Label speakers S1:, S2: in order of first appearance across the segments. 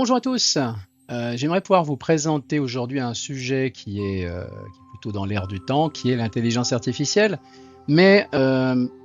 S1: Bonjour à tous. J'aimerais pouvoir vous présenter aujourd'hui un sujet qui est plutôt dans l'air du temps, qui est l'intelligence artificielle, mais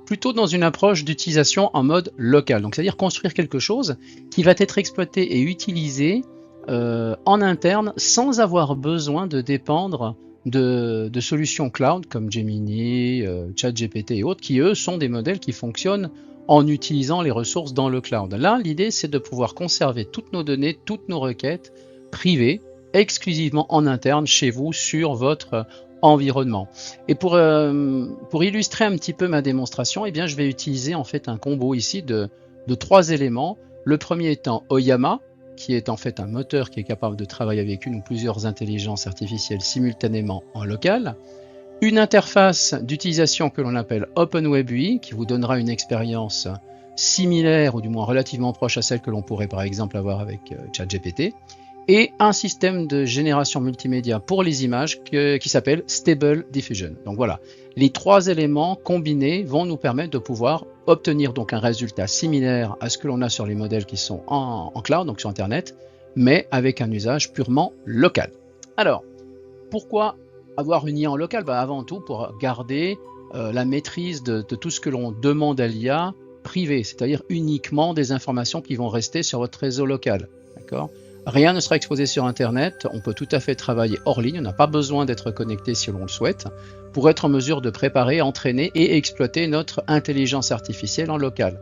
S1: plutôt dans une approche d'utilisation en mode local. Donc, c'est-à-dire construire quelque chose qui va être exploité et utilisé en interne sans avoir besoin de dépendre de solutions cloud comme Gemini, ChatGPT et autres, qui eux sont des modèles qui fonctionnent en utilisant les ressources dans le cloud. Là, l'idée, c'est de pouvoir conserver toutes nos données, toutes nos requêtes privées, exclusivement en interne chez vous sur votre environnement. Et pour illustrer un petit peu ma démonstration, eh bien, je vais utiliser en fait un combo ici de 3 éléments. Le premier étant Oyama, qui est en fait un moteur qui est capable de travailler avec une ou plusieurs intelligences artificielles simultanément en local. Une interface d'utilisation que l'on appelle OpenWebUI, qui vous donnera une expérience similaire ou du moins relativement proche à celle que l'on pourrait par exemple avoir avec ChatGPT, et un système de génération multimédia pour les images qui s'appelle Stable Diffusion. Donc voilà, les 3 éléments combinés vont nous permettre de pouvoir obtenir donc un résultat similaire à ce que l'on a sur les modèles qui sont en cloud, donc sur Internet, mais avec un usage purement local. Alors, pourquoi avoir une IA en local? Avant tout, pour garder la maîtrise de tout ce que l'on demande à l'IA privé, c'est-à-dire uniquement des informations qui vont rester sur votre réseau local. D'accord? Rien ne sera exposé sur Internet, on peut tout à fait travailler hors ligne, on n'a pas besoin d'être connecté si l'on le souhaite, pour être en mesure de préparer, entraîner et exploiter notre intelligence artificielle en local.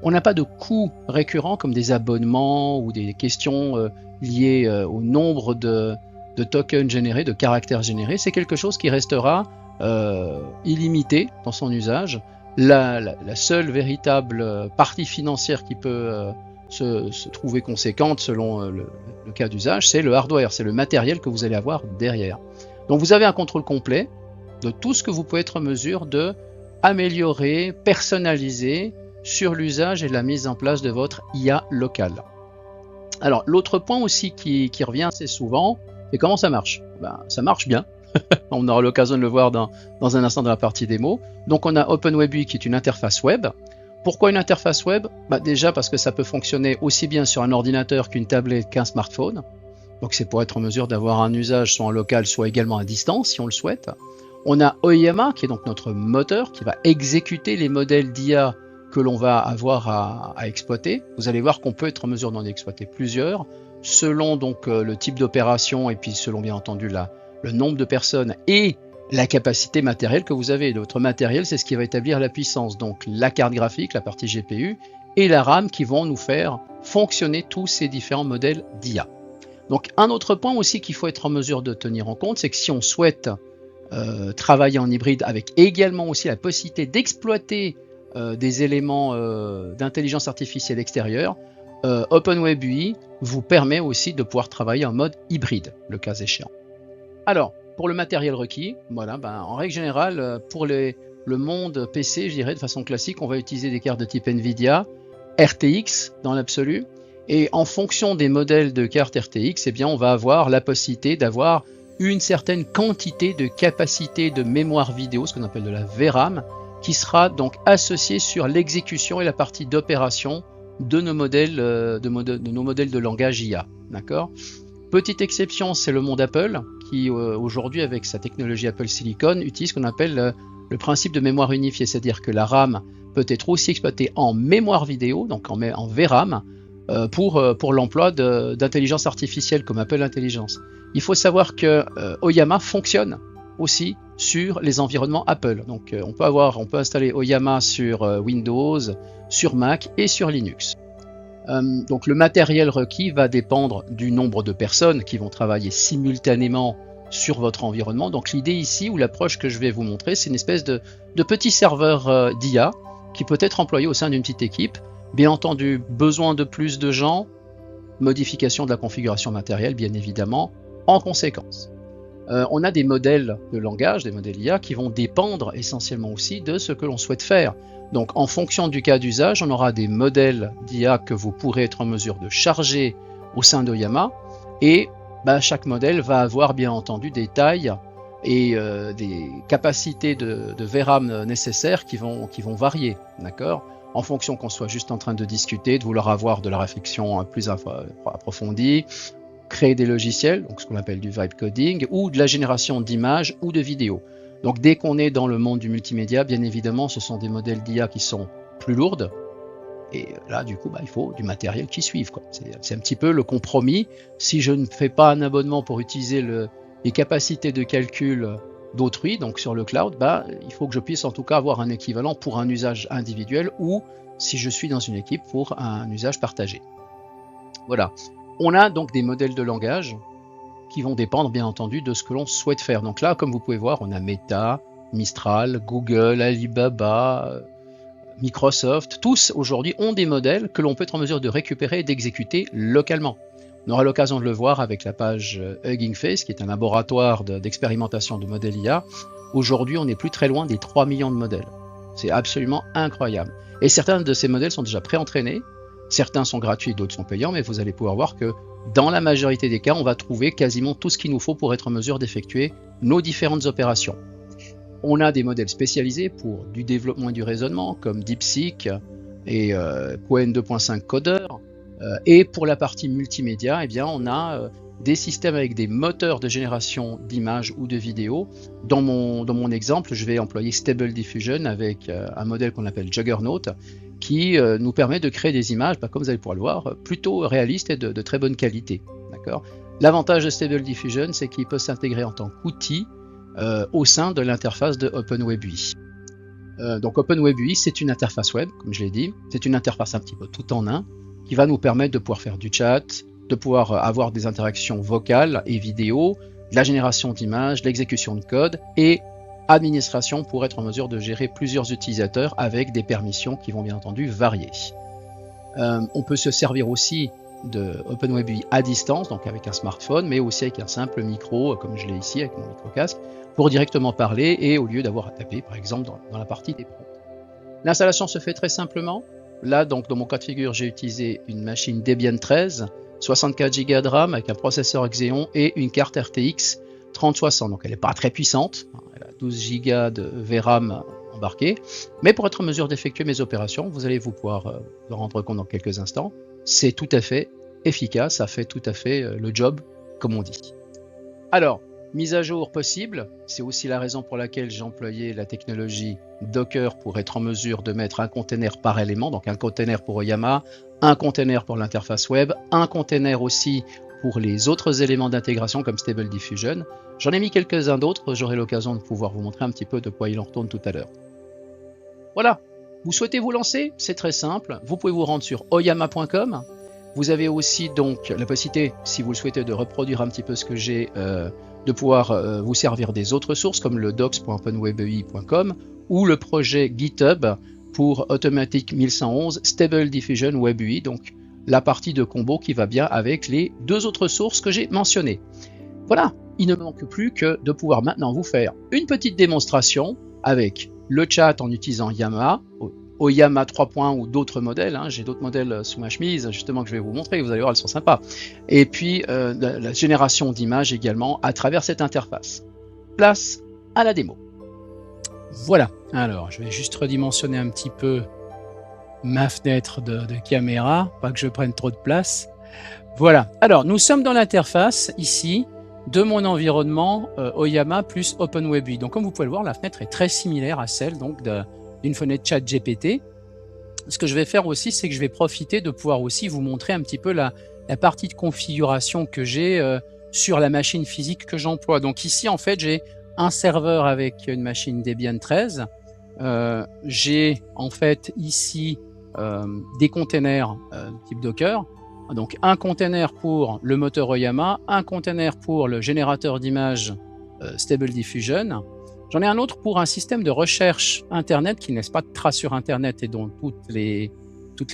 S1: On n'a pas de coûts récurrents comme des abonnements ou des questions liées au nombre de tokens générés, de caractères générés. C'est quelque chose qui restera illimité dans son usage. La seule véritable partie financière qui peut se trouver conséquente selon le cas d'usage, c'est le hardware, c'est le matériel que vous allez avoir derrière. Donc vous avez un contrôle complet de tout ce que vous pouvez être en mesure de améliorer, personnaliser sur l'usage et la mise en place de votre IA locale. Alors l'autre point aussi qui revient assez souvent, et comment ça marche? Ça marche bien. On aura l'occasion de le voir dans un instant dans la partie démo. Donc on a OpenWebUI qui est une interface web. Pourquoi une interface web? Déjà parce que ça peut fonctionner aussi bien sur un ordinateur qu'une tablette qu'un smartphone. Donc c'est pour être en mesure d'avoir un usage soit en local, soit également à distance si on le souhaite. On a Oyama qui est donc notre moteur qui va exécuter les modèles d'IA que l'on va avoir à exploiter. Vous allez voir qu'on peut être en mesure d'en exploiter plusieurs selon donc le type d'opération et puis selon bien entendu le nombre de personnes et la capacité matérielle que vous avez. Votre matériel, c'est ce qui va établir la puissance, donc la carte graphique, la partie GPU et la RAM qui vont nous faire fonctionner tous ces différents modèles d'IA. Donc un autre point aussi qu'il faut être en mesure de tenir en compte, c'est que si on souhaite travailler en hybride avec également aussi la possibilité d'exploiter des éléments d'intelligence artificielle extérieure, OpenWebUI vous permet aussi de pouvoir travailler en mode hybride, le cas échéant. Alors, pour le matériel requis, voilà, en règle générale, pour le monde PC, je dirais de façon classique, on va utiliser des cartes de type NVIDIA, RTX dans l'absolu, et en fonction des modèles de cartes RTX, eh bien, on va avoir la possibilité d'avoir une certaine quantité de capacité de mémoire vidéo, ce qu'on appelle de la VRAM, qui sera donc associée sur l'exécution et la partie d'opération de nos modèles de langage IA. D'accord ? Petite exception, c'est le monde Apple, qui aujourd'hui, avec sa technologie Apple Silicon, utilise ce qu'on appelle le principe de mémoire unifiée, c'est-à-dire que la RAM peut être aussi exploitée en mémoire vidéo, donc en VRAM, pour l'emploi d'intelligence artificielle comme Apple Intelligence. Il faut savoir que Oyama fonctionne aussi sur les environnements Apple. Donc on peut installer Oyama sur Windows, sur Mac et sur Linux. Donc le matériel requis va dépendre du nombre de personnes qui vont travailler simultanément sur votre environnement. Donc l'idée ici, ou l'approche que je vais vous montrer, c'est une espèce de petit serveur d'IA qui peut être employé au sein d'une petite équipe. Bien entendu, besoin de plus de gens, modification de la configuration matérielle, bien évidemment, en conséquence. On a des modèles de langage, des modèles IA qui vont dépendre essentiellement aussi de ce que l'on souhaite faire. Donc en fonction du cas d'usage, on aura des modèles d'IA que vous pourrez être en mesure de charger au sein d'Oyama et chaque modèle va avoir bien entendu des tailles et des capacités de VRAM nécessaires qui vont varier. D'accord ? en fonction qu'on soit juste en train de discuter, de vouloir avoir de la réflexion plus approfondie, créer des logiciels, donc ce qu'on appelle du vibe coding, ou de la génération d'images ou de vidéos. Donc dès qu'on est dans le monde du multimédia, bien évidemment, ce sont des modèles d'IA qui sont plus lourdes, et là, du coup, il faut du matériel qui suive, quoi. C'est un petit peu le compromis. Si je ne fais pas un abonnement pour utiliser les capacités de calcul d'autrui, donc sur le cloud, il faut que je puisse en tout cas avoir un équivalent pour un usage individuel ou si je suis dans une équipe pour un usage partagé. Voilà. On a donc des modèles de langage qui vont dépendre bien entendu de ce que l'on souhaite faire. Donc là, comme vous pouvez voir, on a Meta, Mistral, Google, Alibaba, Microsoft, tous aujourd'hui ont des modèles que l'on peut être en mesure de récupérer et d'exécuter localement. On aura l'occasion de le voir avec la page Hugging Face, qui est un laboratoire d'expérimentation de modèles IA. Aujourd'hui, on n'est plus très loin des 3 millions de modèles. C'est absolument incroyable. Et certains de ces modèles sont déjà pré-entraînés. Certains sont gratuits, d'autres sont payants, mais vous allez pouvoir voir que dans la majorité des cas, on va trouver quasiment tout ce qu'il nous faut pour être en mesure d'effectuer nos différentes opérations. On a des modèles spécialisés pour du développement et du raisonnement, comme DeepSeek et Qwen 2.5 Coder. Et pour la partie multimédia, on a des systèmes avec des moteurs de génération d'images ou de vidéos. Dans mon exemple, je vais employer Stable Diffusion avec un modèle qu'on appelle Juggernaut, qui nous permet de créer des images, comme vous allez pouvoir le voir, plutôt réalistes et de très bonne qualité. L'avantage de Stable Diffusion, c'est qu'il peut s'intégrer en tant qu'outil au sein de l'interface de OpenWebUI. Donc OpenWebUI, c'est une interface web, comme je l'ai dit, c'est une interface un petit peu tout en un, qui va nous permettre de pouvoir faire du chat, de pouvoir avoir des interactions vocales et vidéo, de la génération d'images, de l'exécution de code et administration pour être en mesure de gérer plusieurs utilisateurs avec des permissions qui vont bien entendu varier. On peut se servir aussi de OpenWebUI à distance, donc avec un smartphone, mais aussi avec un simple micro, comme je l'ai ici avec mon micro-casque, pour directement parler et au lieu d'avoir à taper, par exemple, dans la partie des prompts. L'installation se fait très simplement. Là, donc, dans mon cas de figure, j'ai utilisé une machine Debian 13, 64 Go de RAM avec un processeur Xeon et une carte RTX 3060. Donc, elle n'est pas très puissante. Elle a 12 Go de VRAM embarqué. Mais pour être en mesure d'effectuer mes opérations, vous allez pouvoir vous rendre compte dans quelques instants, c'est tout à fait efficace. Ça fait tout à fait le job, comme on dit. Alors, mise à jour possible, c'est aussi la raison pour laquelle j'ai employé la technologie Docker pour être en mesure de mettre un container par élément, donc un container pour Oyama, un container pour l'interface web, un container aussi pour les autres éléments d'intégration comme Stable Diffusion. J'en ai mis quelques-uns d'autres, j'aurai l'occasion de pouvoir vous montrer un petit peu de quoi il en retourne tout à l'heure. Voilà, vous souhaitez vous lancer? C'est très simple, vous pouvez vous rendre sur oyama.com. Vous avez aussi donc la possibilité, si vous le souhaitez, de reproduire un petit peu ce que j'ai, de pouvoir vous servir des autres sources comme le docs.openwebui.com ou le projet GitHub pour Automatic 1111 Stable Diffusion WebUI, donc la partie de combo qui va bien avec les deux autres sources que j'ai mentionnées. Voilà, il ne manque plus que de pouvoir maintenant vous faire une petite démonstration avec le chat en utilisant Yama, Oyama 3.1 ou d'autres modèles, j'ai d'autres modèles sous ma chemise justement que je vais vous montrer, vous allez voir, elles sont sympas. Et puis la génération d'images également à travers cette interface. Place à la démo. Voilà, alors je vais juste redimensionner un petit peu ma fenêtre de caméra, pas que je prenne trop de place. Voilà, alors nous sommes dans l'interface ici de mon environnement Oyama plus OpenWebUI. Donc comme vous pouvez le voir, la fenêtre est très similaire à celle donc d'une fenêtre ChatGPT. Ce que je vais faire aussi, c'est que je vais profiter de pouvoir aussi vous montrer un petit peu la partie de configuration que j'ai sur la machine physique que j'emploie. Donc ici, en fait, j'ai un serveur avec une machine Debian 13. J'ai en fait ici des containers type Docker. Donc un container pour le moteur Oyama, un container pour le générateur d'images Stable Diffusion. J'en ai un autre pour un système de recherche Internet qui ne laisse pas de traces sur Internet et dont toutes les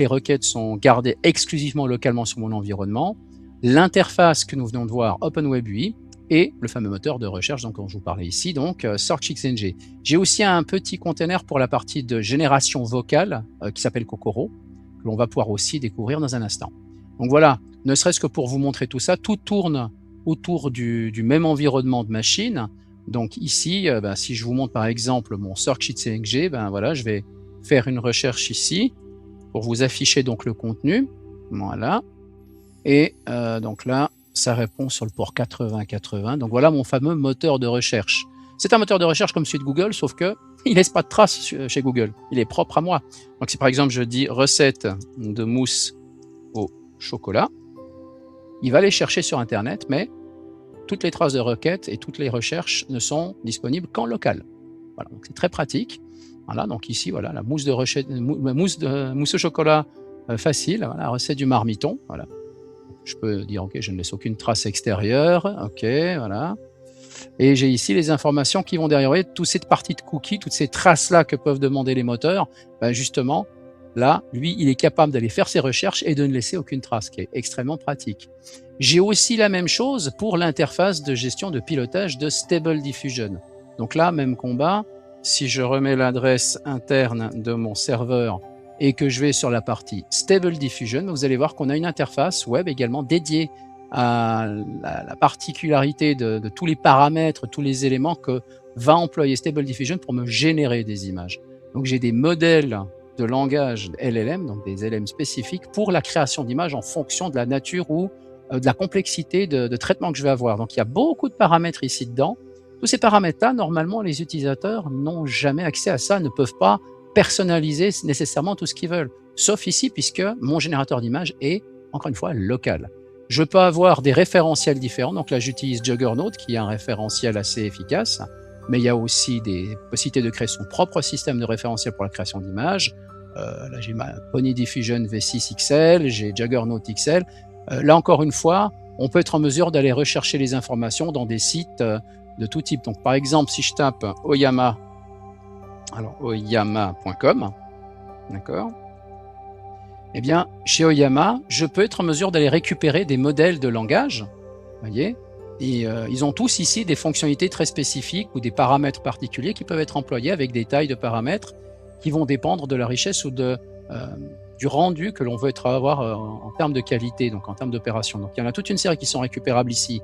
S1: requêtes sont gardées exclusivement localement sur mon environnement. L'interface que nous venons de voir, OpenWebUI, et le fameux moteur de recherche dont je vous parlais ici, donc SearchXNG. J'ai aussi un petit container pour la partie de génération vocale qui s'appelle Kokoro, que l'on va pouvoir aussi découvrir dans un instant. Donc voilà, ne serait-ce que pour vous montrer tout ça, tout tourne autour du même environnement de machine. Donc ici, si je vous montre par exemple mon SearchXNG, voilà, je vais faire une recherche ici. pour vous afficher donc le contenu. Voilà. Et donc là, ça répond sur le port 8080. Donc voilà mon fameux moteur de recherche. C'est un moteur de recherche comme celui de Google, sauf que il laisse pas de traces chez Google. Il est propre à moi. Donc si par exemple je dis recette de mousse au chocolat, il va aller chercher sur Internet, mais toutes les traces de requête et toutes les recherches ne sont disponibles qu'en local. Voilà, donc c'est très pratique. Voilà, donc ici, voilà, la mousse mousse au chocolat facile, voilà, recette du marmiton. Voilà. Je peux dire, ok, je ne laisse aucune trace extérieure. Ok, voilà. Et j'ai ici les informations qui vont derrière. Vous voyez, toute cette partie de cookies, toutes ces traces-là que peuvent demander les moteurs, ben justement, là, lui, il est capable d'aller faire ses recherches et de ne laisser aucune trace, ce qui est extrêmement pratique. J'ai aussi la même chose pour l'interface de gestion de pilotage de Stable Diffusion. Donc là, même combat. Si je remets l'adresse interne de mon serveur et que je vais sur la partie Stable Diffusion, vous allez voir qu'on a une interface web également dédiée à la particularité de tous les paramètres, tous les éléments que va employer Stable Diffusion pour me générer des images. Donc j'ai des modèles de langage LLM, donc des LLM spécifiques pour la création d'images en fonction de la nature ou de la complexité de traitement que je vais avoir. Donc il y a beaucoup de paramètres ici dedans. Tous ces paramètres-là, normalement, les utilisateurs n'ont jamais accès à ça, ne peuvent pas personnaliser nécessairement tout ce qu'ils veulent. Sauf ici, puisque mon générateur d'images est, encore une fois, local. Je peux avoir des référentiels différents. Donc là, j'utilise Juggernaut, qui est un référentiel assez efficace. Mais il y a aussi des possibilités de créer son propre système de référentiel pour la création d'images. Là, j'ai ma Pony Diffusion V6 XL, j'ai Juggernaut XL. Là, encore une fois, on peut être en mesure d'aller rechercher les informations dans des sites de tout type. Donc, par exemple, si je tape Oyama, alors oyama.com, d'accord, eh bien, chez Oyama, je peux être en mesure d'aller récupérer des modèles de langage, voyez, et ils ont tous ici des fonctionnalités très spécifiques ou des paramètres particuliers qui peuvent être employés avec des tailles de paramètres qui vont dépendre de la richesse ou du rendu que l'on veut avoir en termes de qualité, donc en termes d'opération. Donc, il y en a toute une série qui sont récupérables ici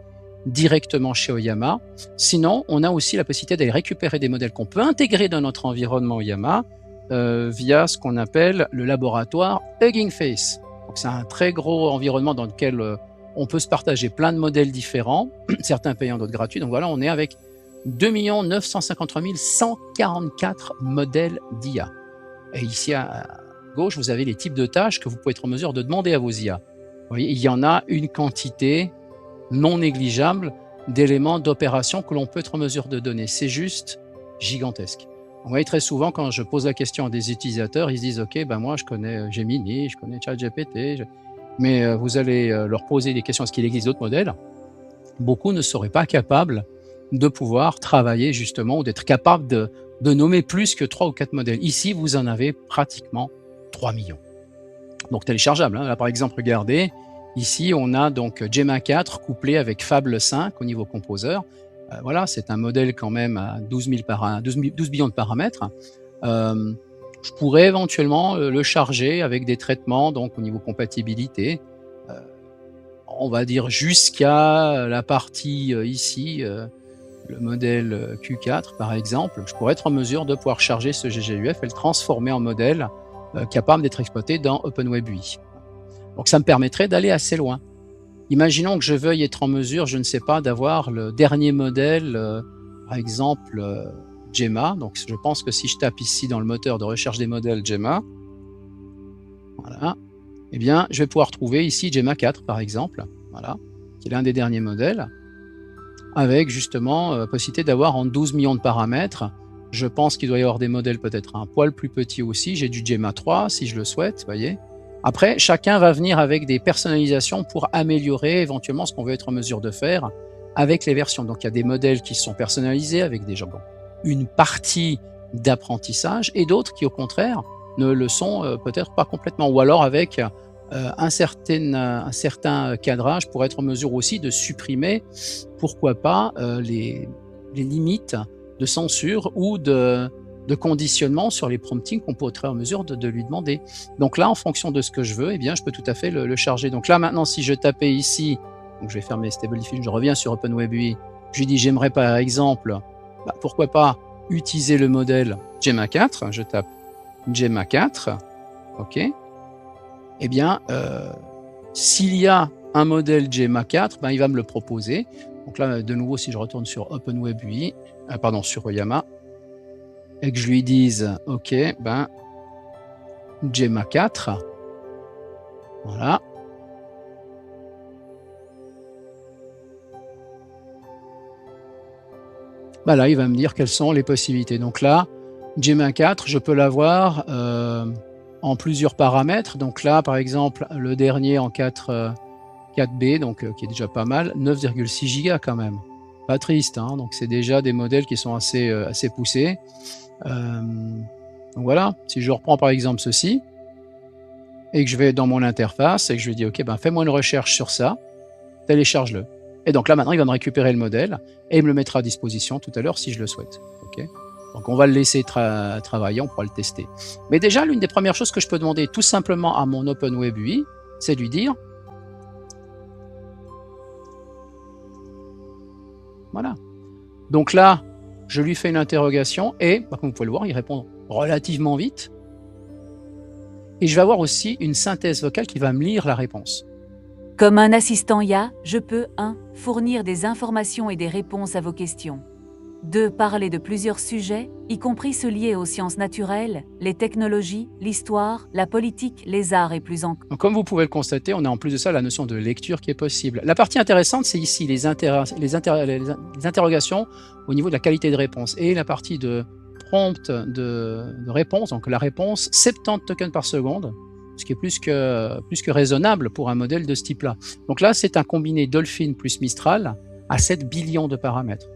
S1: directement chez Oyama. Sinon, on a aussi la possibilité d'aller récupérer des modèles qu'on peut intégrer dans notre environnement Oyama via ce qu'on appelle le laboratoire Hugging Face. Donc, c'est un très gros environnement dans lequel on peut se partager plein de modèles différents, certains payants, d'autres gratuits. Donc voilà, on est avec 2 953 144 modèles d'IA. Et ici à gauche, vous avez les types de tâches que vous pouvez être en mesure de demander à vos IA. Vous voyez, il y en a une quantité non négligeable d'éléments d'opération que l'on peut être en mesure de donner. C'est juste gigantesque. Vous voyez, très souvent, quand je pose la question à des utilisateurs, ils se disent « Ok, ben moi, je connais Gemini, je connais ChatGPT. » Mais vous allez leur poser des questions. Est-ce qu'il existe d'autres modèles? Beaucoup ne seraient pas capables de pouvoir travailler justement ou d'être capables de nommer plus que 3 ou 4 modèles. Ici, vous en avez pratiquement 3 millions. Donc téléchargeable. Hein. Là, par exemple, regardez. Ici, on a donc Gemma 4 couplé avec Fable 5 au niveau composeur. Voilà, c'est un modèle quand même à 12 billions de paramètres. Je pourrais éventuellement le charger avec des traitements donc au niveau compatibilité. On va dire jusqu'à la partie ici, le modèle Q4 par exemple. Je pourrais être en mesure de pouvoir charger ce GGUF et le transformer en modèle capable d'être exploité dans OpenWebUI. Donc ça me permettrait d'aller assez loin. Imaginons que je veuille être en mesure, je ne sais pas, d'avoir le dernier modèle, par exemple Gemma. Donc je pense que si je tape ici dans le moteur de recherche des modèles Gemma, voilà, eh bien je vais pouvoir trouver ici Gemma 4 par exemple, voilà, qui est l'un des derniers modèles, avec justement possibilité d'avoir en 12 millions de paramètres. Je pense qu'il doit y avoir des modèles peut-être un poil plus petits aussi. J'ai du Gemma 3 si je le souhaite, vous voyez. Après, chacun va venir avec des personnalisations pour améliorer éventuellement ce qu'on veut être en mesure de faire avec les versions. Donc, il y a des modèles qui sont personnalisés avec des gens, une partie d'apprentissage et d'autres qui, au contraire, ne le sont peut-être pas complètement ou alors avec un certain cadrage pour être en mesure aussi de supprimer, pourquoi pas, les limites de censure ou de conditionnement sur les promptings qu'on peut être en mesure de lui demander. Donc là, en fonction de ce que je veux, eh bien, je peux tout à fait le charger. Donc là, maintenant, si je tapais ici, donc je vais fermer Stable Diffusion, je reviens sur OpenWebUI, je lui dis, j'aimerais par exemple, pourquoi pas utiliser le modèle Gemma 4, je tape Gemma 4, ok, eh bien, s'il y a un modèle Gemma 4, ben, il va me le proposer. Donc là, de nouveau, si je retourne sur OpenWeb UI, pardon, sur Oyama, et que je lui dise, OK, ben, Gemma 4, voilà. Ben là, il va me dire quelles sont les possibilités. Donc là, Gemma 4, je peux l'avoir en plusieurs paramètres. Donc là, par exemple, le dernier en 4B, donc qui est déjà pas mal, 9,6 Go quand même. Pas triste, hein, donc c'est déjà des modèles qui sont assez poussés. Donc voilà, si je reprends par exemple ceci, et que je vais dans mon interface, et que je lui dis, OK, ben fais-moi une recherche sur ça, télécharge-le. Et donc là, maintenant, il va me récupérer le modèle, et il me le mettra à disposition tout à l'heure si je le souhaite. OK, donc on va le laisser travailler, on pourra le tester. Mais déjà, l'une des premières choses que je peux demander tout simplement à mon OpenWeb UI, c'est de lui dire, voilà. Donc là, je lui fais une interrogation et, comme vous pouvez le voir, il répond relativement vite. Et je vais avoir aussi une synthèse vocale qui va me lire la réponse.
S2: Comme un assistant IA, je peux 1. Fournir des informations et des réponses à vos questions. 2. Parler de plusieurs sujets, y compris ceux liés aux sciences naturelles, les technologies, l'histoire, la politique, les arts et plus encore.
S1: Donc, comme vous pouvez le constater, on a en plus de ça la notion de lecture qui est possible. La partie intéressante, c'est ici les interrogations au niveau de la qualité de réponse et la partie de prompt de réponse, donc la réponse 70 tokens par seconde, ce qui est plus que raisonnable pour un modèle de ce type-là. Donc là, c'est un combiné Dolphin plus Mistral à 7 billions de paramètres.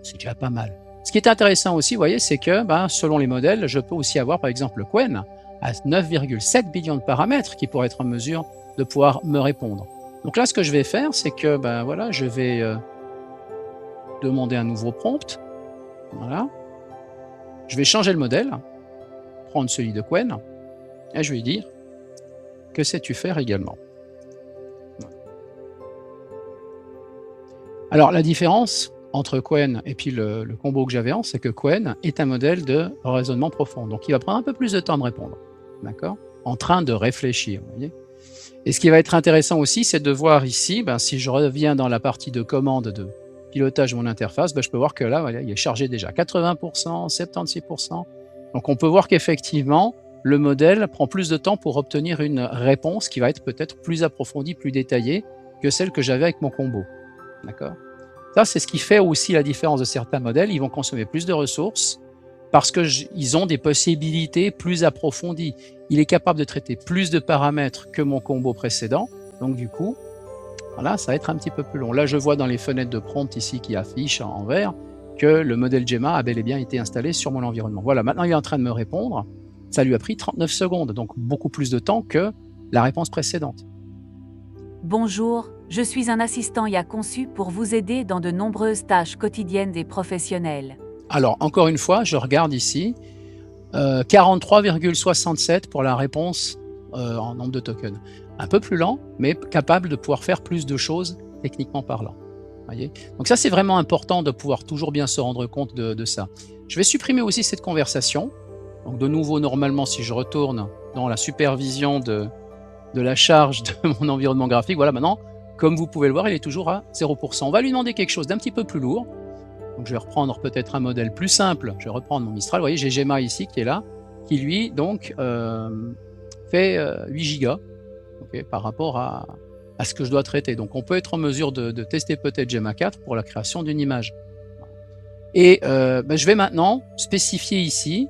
S1: C'est déjà pas mal. Ce qui est intéressant aussi, vous voyez, c'est que selon les modèles, je peux aussi avoir par exemple Qwen à 9,7 billions de paramètres qui pourraient être en mesure de pouvoir me répondre. Donc là, ce que je vais faire, c'est que voilà, je vais demander un nouveau prompt. Voilà. Je vais changer le modèle, prendre celui de Qwen, et je vais lui dire que sais-tu faire également. Alors la différence entre Qwen et puis le combo que j'avais, c'est que Qwen est un modèle de raisonnement profond. Donc il va prendre un peu plus de temps à me répondre. D'accord? En train de réfléchir, vous voyez? Et ce qui va être intéressant aussi, c'est de voir ici, si je reviens dans la partie de commande de pilotage de mon interface, je peux voir que là, voilà, il est chargé déjà 80%, 76%. Donc on peut voir qu'effectivement, le modèle prend plus de temps pour obtenir une réponse qui va être peut-être plus approfondie, plus détaillée que celle que j'avais avec mon combo. D'accord? Ça, c'est ce qui fait aussi la différence de certains modèles. Ils vont consommer plus de ressources parce qu'ils ont des possibilités plus approfondies. Il est capable de traiter plus de paramètres que mon combo précédent. Donc du coup, voilà, ça va être un petit peu plus long. Là, je vois dans les fenêtres de prompt ici qui affichent en vert que le modèle Gemma a bel et bien été installé sur mon environnement. Voilà, maintenant il est en train de me répondre. Ça lui a pris 39 secondes, donc beaucoup plus de temps que la réponse précédente.
S2: Bonjour, je suis un assistant IA conçu pour vous aider dans de nombreuses tâches quotidiennes et professionnelles.
S1: Alors, encore une fois, je regarde ici, 43,67 pour la réponse en nombre de tokens. Un peu plus lent, mais capable de pouvoir faire plus de choses techniquement parlant. Voyez, donc ça, c'est vraiment important de pouvoir toujours bien se rendre compte de ça. Je vais supprimer aussi cette conversation. Donc de nouveau, normalement, si je retourne dans la supervision de la charge de mon environnement graphique, voilà, maintenant, comme vous pouvez le voir, il est toujours à 0%. On va lui demander quelque chose d'un petit peu plus lourd. Donc je vais reprendre peut-être un modèle plus simple. Je vais reprendre mon Mistral. Vous voyez, j'ai Gemma ici qui est là, qui lui, donc, fait 8 Go par rapport à ce que je dois traiter. Donc on peut être en mesure de tester peut-être Gemma 4 pour la création d'une image. Et je vais maintenant spécifier ici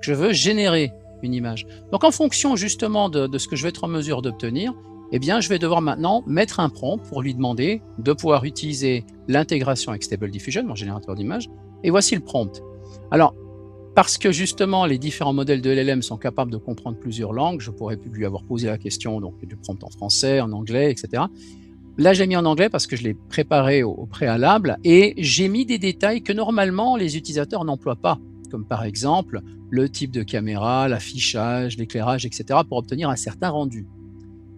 S1: que je veux générer une image. Donc en fonction justement de ce que je vais être en mesure d'obtenir, eh bien je vais devoir maintenant mettre un prompt pour lui demander de pouvoir utiliser l'intégration avec Stable Diffusion, mon générateur d'images, et voici le prompt. Alors, parce que justement les différents modèles de LLM sont capables de comprendre plusieurs langues, je pourrais lui avoir posé la question donc, du prompt en français, en anglais, etc. Là, j'ai mis en anglais parce que je l'ai préparé au préalable et j'ai mis des détails que normalement les utilisateurs n'emploient pas, comme par exemple le type de caméra, l'affichage, l'éclairage, etc. pour obtenir un certain rendu.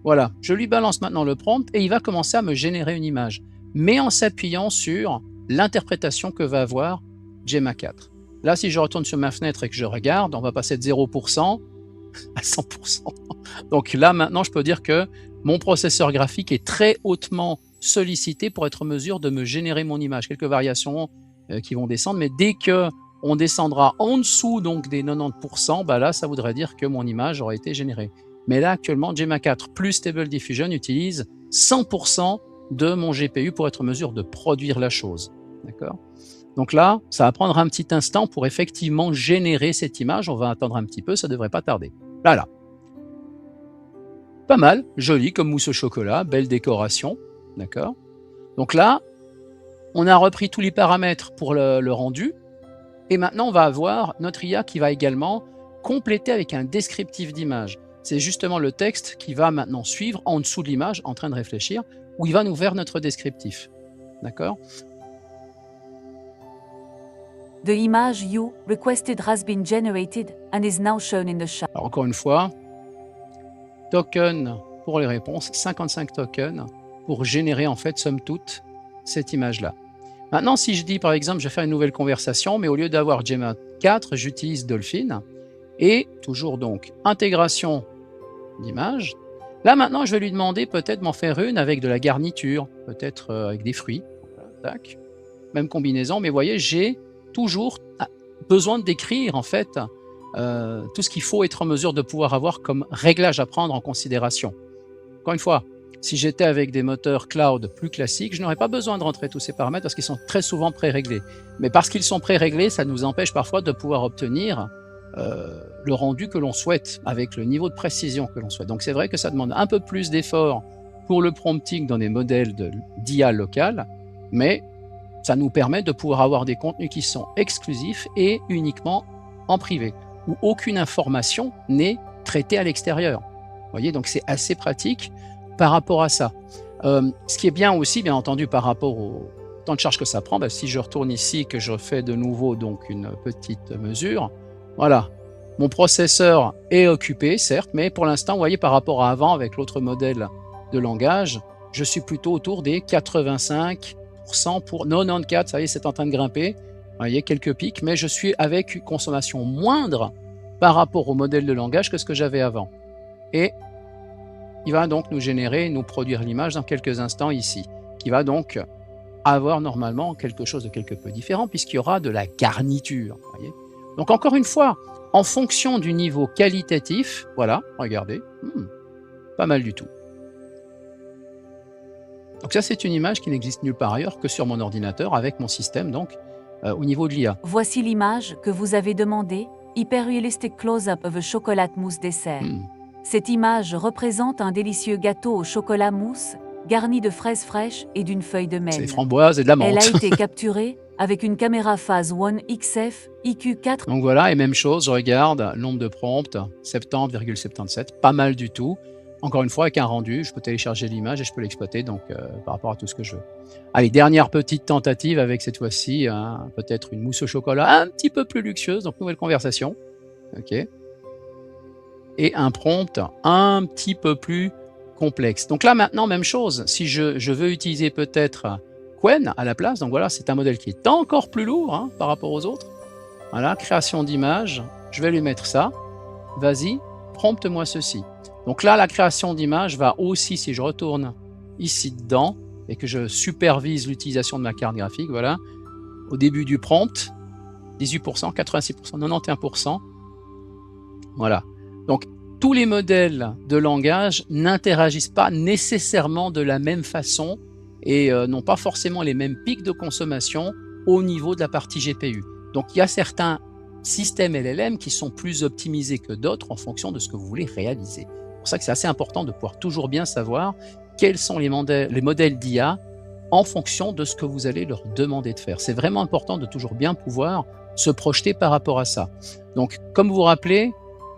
S1: Voilà, je lui balance maintenant le prompt et il va commencer à me générer une image, mais en s'appuyant sur l'interprétation que va avoir Gemma 4. Là, si je retourne sur ma fenêtre et que je regarde, on va passer de 0%, à 100%. Donc là, maintenant, je peux dire que mon processeur graphique est très hautement sollicité pour être en mesure de me générer mon image. Quelques variations qui vont descendre, mais dès que on descendra en dessous donc des 90%, bah là, ça voudrait dire que mon image aura été générée. Mais là, actuellement, Gemma 4 plus Stable Diffusion utilise 100% de mon GPU pour être en mesure de produire la chose. D'accord ? Donc là, ça va prendre un petit instant pour effectivement générer cette image. On va attendre un petit peu, ça ne devrait pas tarder. Voilà. Pas mal, joli comme mousse au chocolat, belle décoration. D'accord ? Donc là, on a repris tous les paramètres pour le rendu. Et maintenant, on va avoir notre IA qui va également compléter avec un descriptif d'image. C'est justement le texte qui va maintenant suivre en dessous de l'image, en train de réfléchir, où il va nous faire notre descriptif. D'accord ?
S2: The image you requested has been generated and is now shown in the chat.
S1: Alors encore une fois, token pour les réponses, 55 tokens pour générer en fait, somme toute, cette image-là. Maintenant, si je dis par exemple, je vais faire une nouvelle conversation, mais au lieu d'avoir Gemma 4, j'utilise Dolphin, et toujours donc intégration d'image. Là maintenant, je vais lui demander peut-être m'en faire une avec de la garniture, peut-être avec des fruits. Voilà, tac. Même combinaison, mais vous voyez, j'ai toujours besoin de décrire en fait tout ce qu'il faut être en mesure de pouvoir avoir comme réglage à prendre en considération. Encore une fois, si j'étais avec des moteurs cloud plus classiques, je n'aurais pas besoin de rentrer tous ces paramètres parce qu'ils sont très souvent pré-réglés. Mais parce qu'ils sont pré-réglés, ça nous empêche parfois de pouvoir obtenir le rendu que l'on souhaite, avec le niveau de précision que l'on souhaite. Donc c'est vrai que ça demande un peu plus d'effort pour le prompting dans des modèles d'IA local, mais ça nous permet de pouvoir avoir des contenus qui sont exclusifs et uniquement en privé, où aucune information n'est traitée à l'extérieur. Vous voyez, donc c'est assez pratique par rapport à ça. Ce qui est bien aussi, bien entendu, par rapport au temps de charge que ça prend, ben, si je retourne ici, que je fais de nouveau donc une petite mesure, voilà, mon processeur est occupé, certes, mais pour l'instant, vous voyez, par rapport à avant, avec l'autre modèle de langage, je suis plutôt autour des 85% pour 94, ça y est, c'est en train de grimper, vous voyez, quelques pics, mais je suis avec une consommation moindre par rapport au modèle de langage que ce que j'avais avant. Et il va donc nous générer, nous produire l'image dans quelques instants ici, qui va donc avoir normalement quelque chose de quelque peu différent puisqu'il y aura de la garniture. Voyez, donc encore une fois, en fonction du niveau qualitatif, voilà, regardez, pas mal du tout. Donc ça, c'est une image qui n'existe nulle part ailleurs que sur mon ordinateur avec mon système donc au niveau de l'IA.
S2: Voici l'image que vous avez demandée, Hyper Realistic Close-up of a Chocolate Mousse Dessert. Cette image représente un délicieux gâteau au chocolat mousse, garni de fraises fraîches et d'une feuille de
S1: C'est
S2: menne.
S1: framboise et de la menthe.
S2: Elle a été capturée avec une caméra phase One XF IQ4.
S1: Donc voilà, et même chose, je regarde, nombre de prompts, 70,77, pas mal du tout. Encore une fois, avec un rendu, je peux télécharger l'image et je peux l'exploiter donc par rapport à tout ce que je veux. Allez, dernière petite tentative avec cette fois-ci, peut-être une mousse au chocolat un petit peu plus luxueuse, donc nouvelle conversation. Ok. Et un prompt un petit peu plus complexe. Donc là, maintenant, même chose. Si je veux utiliser peut-être Qwen à la place, donc voilà, c'est un modèle qui est encore plus lourd par rapport aux autres. Voilà, création d'image, je vais lui mettre ça. Vas-y, prompte-moi ceci. Donc là, la création d'image va aussi, si je retourne ici dedans et que je supervise l'utilisation de ma carte graphique, voilà, au début du prompt, 18%, 86%, 91%, voilà. Donc, tous les modèles de langage n'interagissent pas nécessairement de la même façon et n'ont pas forcément les mêmes pics de consommation au niveau de la partie GPU. Donc, il y a certains systèmes LLM qui sont plus optimisés que d'autres en fonction de ce que vous voulez réaliser. C'est pour ça que c'est assez important de pouvoir toujours bien savoir quels sont les modèles d'IA en fonction de ce que vous allez leur demander de faire. C'est vraiment important de toujours bien pouvoir se projeter par rapport à ça. Donc, comme vous vous rappelez,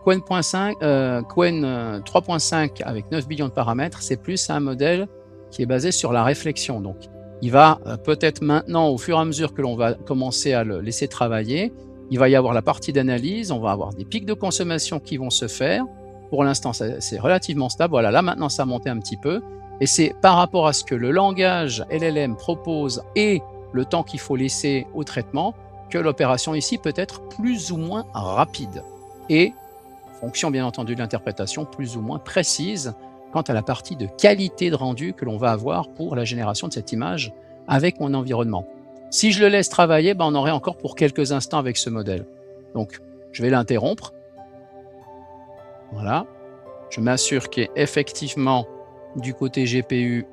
S1: Qwen 3.5 avec 9 billions de paramètres, c'est plus un modèle qui est basé sur la réflexion. Donc, il va peut-être maintenant, au fur et à mesure que l'on va commencer à le laisser travailler, il va y avoir la partie d'analyse, on va avoir des pics de consommation qui vont se faire. Pour l'instant, c'est relativement stable. Voilà, là maintenant, ça a monté un petit peu. Et c'est par rapport à ce que le langage LLM propose et le temps qu'il faut laisser au traitement que l'opération ici peut être plus ou moins rapide. Et fonction bien entendu de l'interprétation plus ou moins précise quant à la partie de qualité de rendu que l'on va avoir pour la génération de cette image avec mon environnement. Si je le laisse travailler, on aurait encore pour quelques instants avec ce modèle. Donc, je vais l'interrompre. Voilà. Je m'assure qu'effectivement, du côté GPU,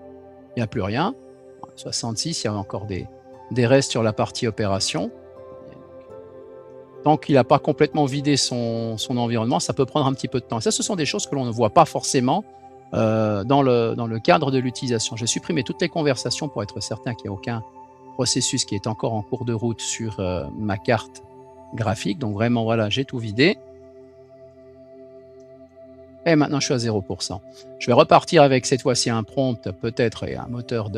S1: il n'y a plus rien. 66, il y a encore des restes sur la partie opération. Tant qu'il n'a pas complètement vidé son environnement, ça peut prendre un petit peu de temps. Ça, ce sont des choses que l'on ne voit pas forcément dans le cadre de l'utilisation. J'ai supprimé toutes les conversations pour être certain qu'il n'y a aucun processus qui est encore en cours de route sur ma carte graphique. Donc vraiment, voilà, j'ai tout vidé. Et maintenant, je suis à 0%. Je vais repartir avec cette fois-ci un prompt peut-être et un moteur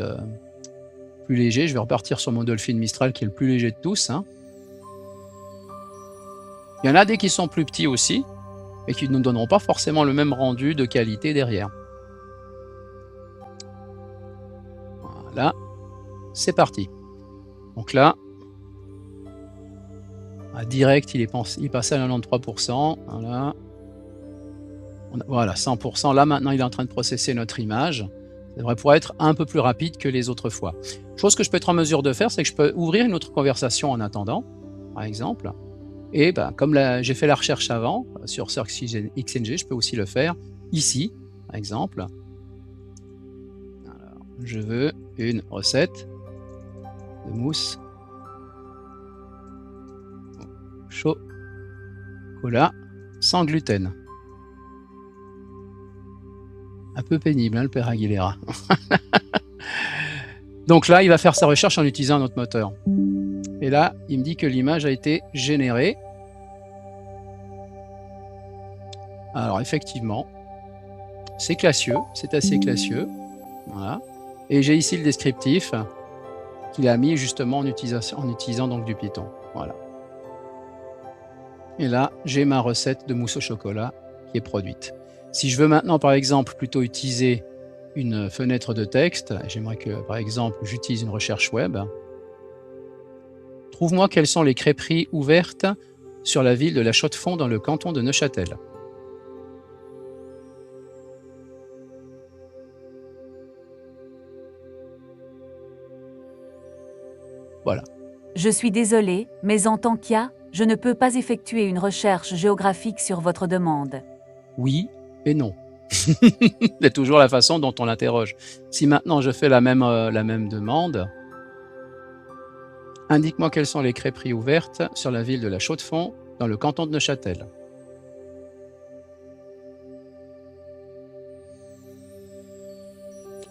S1: plus léger. Je vais repartir sur mon Dolphin Mistral qui est le plus léger de tous. Il y en a des qui sont plus petits aussi et qui ne nous donneront pas forcément le même rendu de qualité derrière. Voilà, c'est parti. Donc là, direct, il passé à 93%. Voilà. Voilà, 100%. Là, maintenant, il est en train de processer notre image. Ça devrait pouvoir être un peu plus rapide que les autres fois. Chose que je peux être en mesure de faire, c'est que je peux ouvrir une autre conversation en attendant, par exemple. Et comme j'ai fait la recherche avant sur SearchXNG, je peux aussi le faire ici, par exemple. Alors, je veux une recette de mousse au chocolat sans gluten. Un peu pénible, le père Aguilera. Donc là, il va faire sa recherche en utilisant un autre moteur. Et là, il me dit que l'image a été générée. Alors effectivement, c'est classieux, c'est assez classieux. Voilà. Et j'ai ici le descriptif qu'il a mis justement en utilisant donc du Python. Voilà. Et là, j'ai ma recette de mousse au chocolat qui est produite. Si je veux maintenant, par exemple, plutôt utiliser une fenêtre de texte, j'aimerais que, par exemple, j'utilise une recherche web. Trouve-moi quelles sont les crêperies ouvertes sur la ville de La Chaux-de-Fonds dans le canton de Neuchâtel. Voilà.
S2: Je suis désolé, mais en tant qu'IA, je ne peux pas effectuer une recherche géographique sur votre demande.
S1: Oui et non. C'est toujours la façon dont on l'interroge. Si maintenant je fais la même demande, indique-moi quelles sont les crêperies ouvertes sur la ville de La Chaux-de-Fonds dans le canton de Neuchâtel.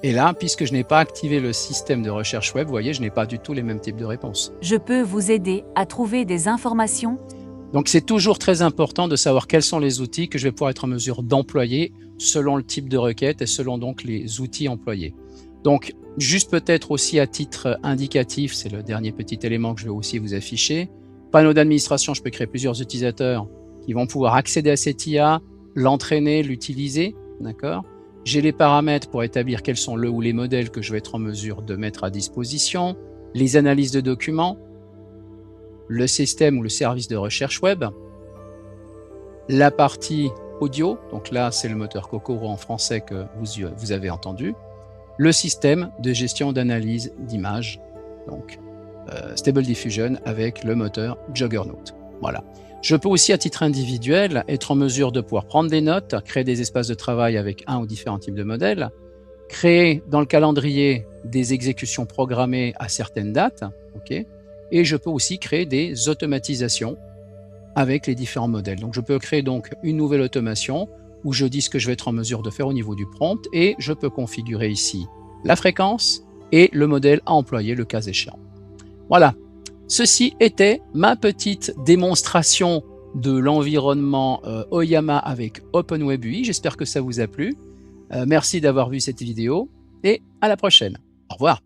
S1: Et là, puisque je n'ai pas activé le système de recherche web, vous voyez, je n'ai pas du tout les mêmes types de réponses.
S2: Je peux vous aider à trouver des informations.
S1: Donc c'est toujours très important de savoir quels sont les outils que je vais pouvoir être en mesure d'employer selon le type de requête et selon donc les outils employés. Donc juste peut-être aussi à titre indicatif, c'est le dernier petit élément que je vais aussi vous afficher. Panneau d'administration, je peux créer plusieurs utilisateurs qui vont pouvoir accéder à cette IA, l'entraîner, l'utiliser, d'accord ? J'ai les paramètres pour établir quels sont le ou les modèles que je vais être en mesure de mettre à disposition, les analyses de documents, le système ou le service de recherche web, la partie audio, donc là c'est le moteur Kokoro en français que vous avez entendu, le système de gestion d'analyse d'images, donc Stable Diffusion avec le moteur Juggernaut. Voilà. Je peux aussi à titre individuel être en mesure de pouvoir prendre des notes, créer des espaces de travail avec un ou différents types de modèles, créer dans le calendrier des exécutions programmées à certaines dates, okay, et je peux aussi créer des automatisations avec les différents modèles. Donc je peux créer donc une nouvelle automation où je dis ce que je vais être en mesure de faire au niveau du prompt et je peux configurer ici la fréquence et le modèle à employer le cas échéant. Voilà. Ceci était ma petite démonstration de l'environnement Oyama avec OpenWebUI. J'espère que ça vous a plu. Merci d'avoir vu cette vidéo et à la prochaine. Au revoir.